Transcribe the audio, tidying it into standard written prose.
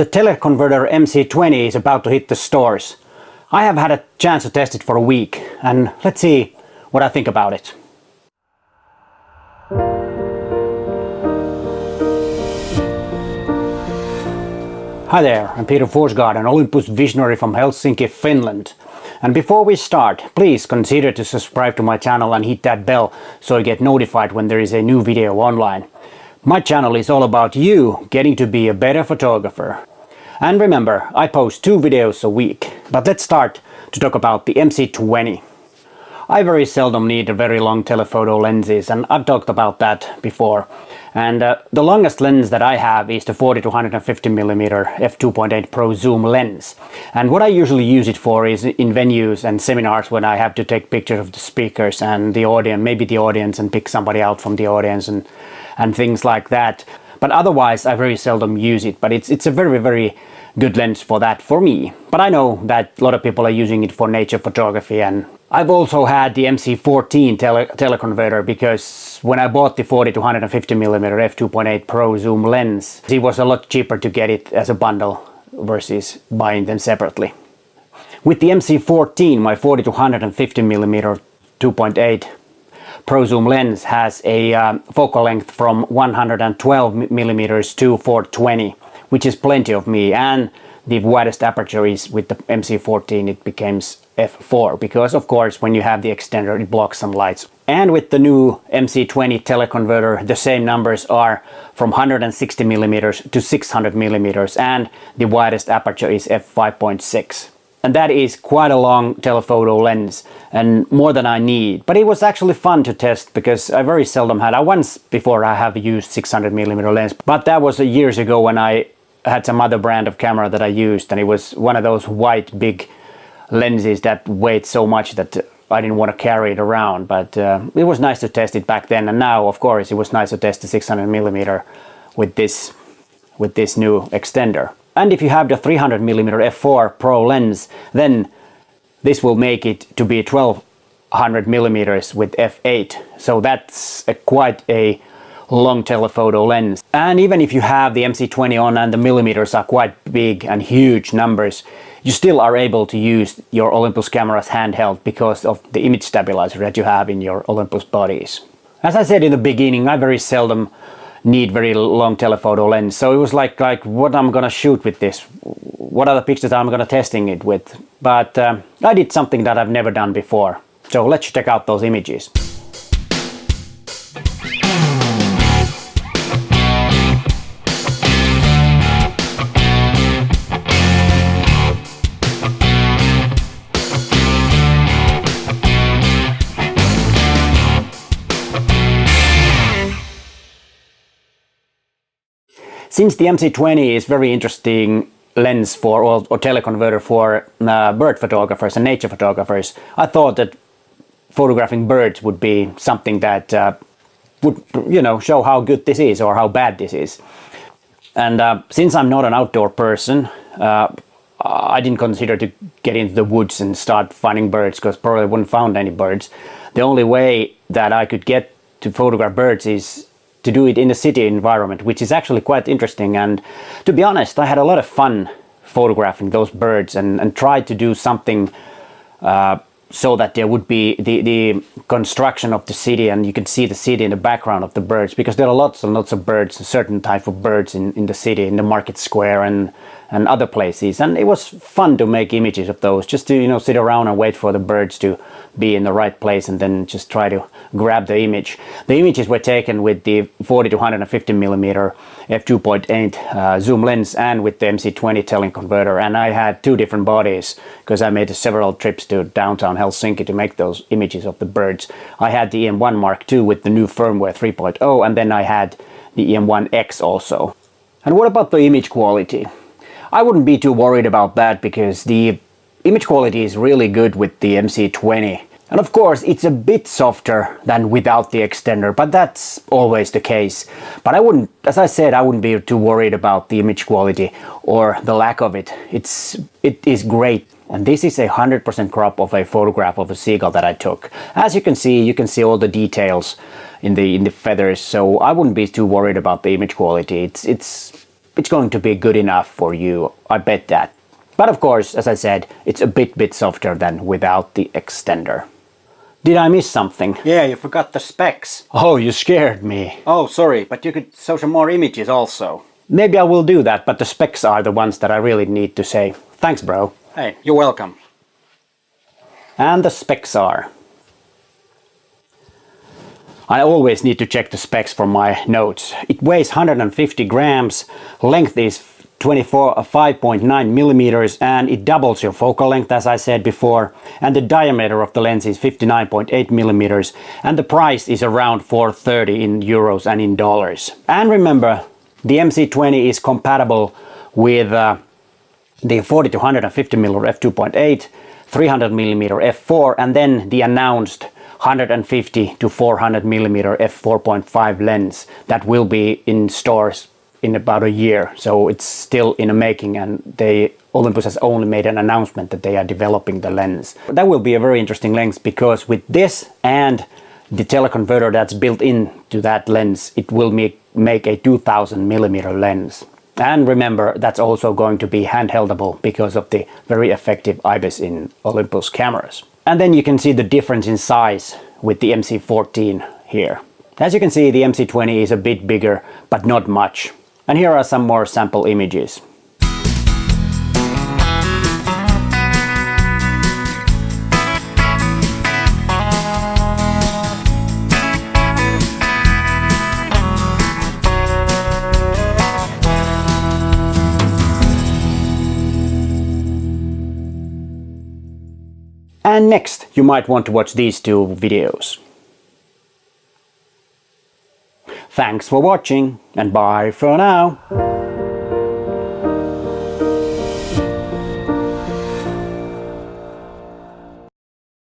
The teleconverter MC-20 is about to hit the stores. I have had a chance to test it for a week, and let's see what I think about it. Hi there, I'm Peter Forsgaard, an Olympus visionary from Helsinki, Finland. And before we start, please consider to subscribe to my channel and hit that bell so you get notified when there is a new video online. My channel is all about you getting to be a better photographer. And remember, I post 2 videos a week. But let's start to talk about the MC-20. I very seldom need a very long telephoto lenses, and I've talked about that before. And the longest lens that I have is the 40-150mm f2.8 Pro zoom lens. And what I usually use it for is in venues and seminars when I have to take pictures of the speakers and the audience, maybe the audience, and pick somebody out from the audience and things like that. But otherwise I very seldom use it, but it's a very good lens for that for me. But I know that a lot of people are using it for nature photography, and I've also had the MC-14 teleconverter because when I bought the 40-150mm f2.8 Pro zoom lens, it was a lot cheaper to get it as a bundle versus buying them separately. With the MC-14, my 40-150mm 2.8 Pro zoom lens has a focal length from 112mm to 420, which is plenty of me, and the widest aperture is with the MC-14 it becomes f4 because of course when you have the extender it blocks some lights. And with the new MC-20 teleconverter the same numbers are from 160mm to 600mm, and the widest aperture is f5.6. And that is quite a long telephoto lens and more than I need. But it was actually fun to test because I very seldom had. Once before I have used 600mm lens, but that was years ago when I had some other brand of camera that I used, and it was one of those white big lenses that weighed so much that I didn't want to carry it around. But it was nice to test it back then, and now of course it was nice to test the 600mm with this new extender. And if you have the 300mm f4 Pro lens, then this will make it to be 1200mm with f8. So that's quite a long telephoto lens. And even if you have the MC-20 on and the millimeters are quite big and huge numbers, you still are able to use your Olympus cameras handheld because of the image stabilizer that you have in your Olympus bodies. As I said in the beginning, I very seldom need very long telephoto lens, so it was like what I'm gonna shoot with this, what are the pictures I'm gonna testing it with. But I did something that I've never done before, so let's check out those images. Since the MC-20 is very interesting lens for or teleconverter for bird photographers and nature photographers, I thought that photographing birds would be something that would, you know, show how good this is or how bad this is. And since I'm not an outdoor person, I didn't consider to get into the woods and start finding birds because probably wouldn't found any birds. The only way that I could get to photograph birds is to do it in a city environment, which is actually quite interesting. And to be honest, I had a lot of fun photographing those birds and tried to do something so that there would be the construction of the city and you can see the city in the background of the birds, because there are lots and lots of birds, a certain type of birds in the city, in the market square and other places. And it was fun to make images of those, just to, you know, sit around and wait for the birds to be in the right place and then just try to grab the image. The images were taken with the 40-150mm f2.8 zoom lens and with the MC-20 teleconverter, and I had 2 different bodies because I made several trips to downtown Helsinki to make those images of the birds. I had the EM1 Mark II with the new firmware 3.0, and then I had the EM1X also. And what about the image quality? I wouldn't be too worried about that because the image quality is really good with the MC-20. And of course it's a bit softer than without the extender, but that's always the case. But I wouldn't, as I said, I wouldn't be too worried about the image quality or the lack of it. It is great. And this is a 100% crop of a photograph of a seagull that I took. As you can see all the details in the feathers, so I wouldn't be too worried about the image quality. It's it's going to be good enough for you, I bet that. But of course, as I said, it's a bit softer than without the extender. Did I miss something? Yeah, you forgot the specs. Oh, you scared me. Oh, sorry, but you could show some more images also. Maybe I will do that, but the specs are the ones that I really need to say. Thanks, bro. Hey, you're welcome. And the specs are... I always need to check the specs for my notes. It weighs 150 grams, length is 5.9 millimeters, and it doubles your focal length, as I said before, and the diameter of the lens is 59.8 millimeters, and the price is around 430 in euros and in dollars. And remember, the MC-20 is compatible with the 40 to 150 mm f2.8, 300 mm f4, and then the announced 150 to 400 mm f4.5 lens that will be in stores in about a year. So it's still in the making, and Olympus has only made an announcement that they are developing the lens. That will be a very interesting lens, because with this and the teleconverter that's built into that lens, it will make a 2000 millimeter lens. And remember, that's also going to be handheldable because of the very effective IBIS in Olympus cameras. And then you can see the difference in size with the MC-14 here. As you can see, the MC-20 is a bit bigger, but not much. And here are some more sample images. And next, you might want to watch these two videos. Thanks for watching, and bye for now!